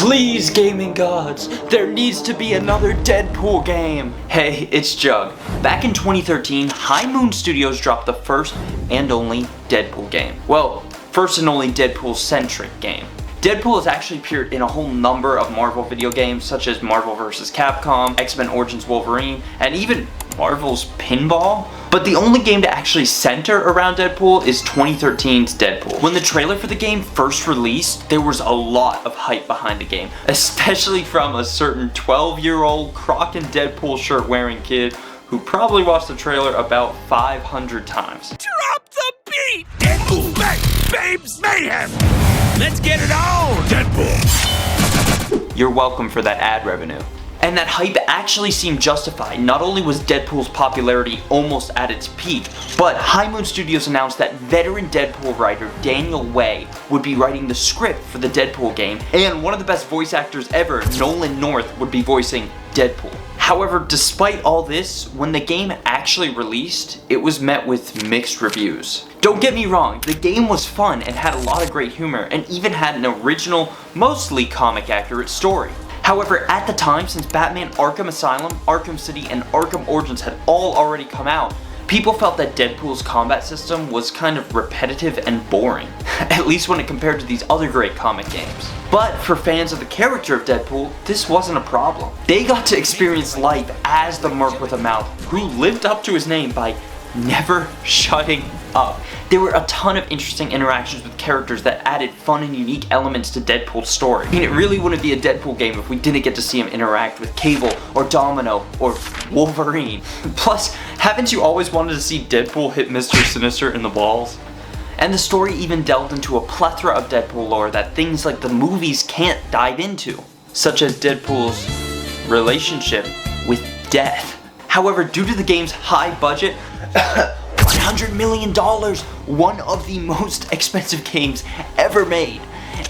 Please, gaming gods, there needs to be another Deadpool game. Hey, it's Jug. Back in 2013, High Moon Studios dropped the first and only Deadpool game. Well, first and only Deadpool-centric game. Deadpool has actually appeared in a whole number of Marvel video games, such as Marvel vs. Capcom, X-Men Origins Wolverine, and even Marvel's Pinball. But the only game to actually center around Deadpool is 2013's Deadpool. When the trailer for the game first released, there was a lot of hype behind the game, especially from a certain 12-year-old Croc and Deadpool shirt wearing kid who probably watched the trailer about 500 times. Drop the beat! Deadpool, bang, babes, mayhem! Let's get it on! Deadpool! You're welcome for that ad revenue. And that hype actually seemed justified. Not only was Deadpool's popularity almost at its peak, but High Moon Studios announced that veteran Deadpool writer Daniel Way would be writing the script for the Deadpool game, and one of the best voice actors ever, Nolan North, would be voicing Deadpool. However, despite all this, when the game actually released, it was met with mixed reviews. Don't get me wrong, the game was fun and had a lot of great humor, and even had an original, mostly comic-accurate story. However, at the time, since Batman Arkham Asylum, Arkham City, and Arkham Origins had all already come out, people felt that Deadpool's combat system was kind of repetitive and boring, at least when it compared to these other great comic games. But for fans of the character of Deadpool, this wasn't a problem. They got to experience life as the Merc with a Mouth, who lived up to his name by never shutting up. There were a ton of interesting interactions with characters that added fun and unique elements to Deadpool's story. I mean, it really wouldn't be a Deadpool game if we didn't get to see him interact with Cable, or Domino, or Wolverine. Plus, haven't you always wanted to see Deadpool hit Mr. Sinister in the balls? And the story even delved into a plethora of Deadpool lore that things like the movies can't dive into, such as Deadpool's relationship with death. However, due to the game's high budget, $100 million, one of the most expensive games ever made,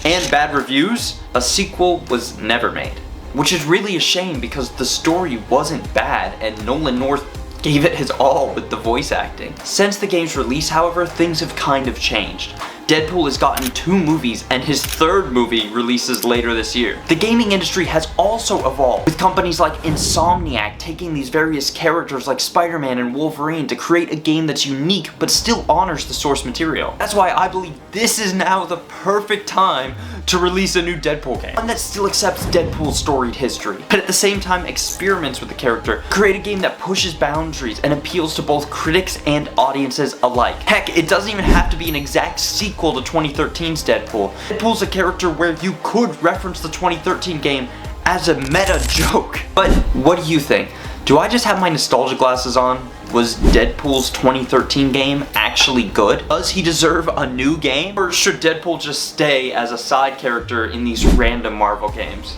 and bad reviews, a sequel was never made. Which is really a shame because the story wasn't bad and Nolan North gave it his all with the voice acting. Since the game's release, however, things have kind of changed. Deadpool has gotten 2 movies, and his 3rd movie releases later this year. The gaming industry has also evolved, with companies like Insomniac taking these various characters like Spider-Man and Wolverine to create a game that's unique but still honors the source material. That's why I believe this is now the perfect time to release a new Deadpool game. One that still accepts Deadpool's storied history, but at the same time experiments with the character. Create a game that pushes boundaries and appeals to both critics and audiences alike. Heck, it doesn't even have to be an exact sequel to 2013's Deadpool. Deadpool's a character where you could reference the 2013 game as a meta joke. But what do you think? Do I just have my nostalgia glasses on? Was Deadpool's 2013 game actually good? Does he deserve a new game? Or should Deadpool just stay as a side character in these random Marvel games?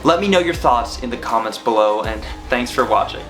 Let me know your thoughts in the comments below, and thanks for watching.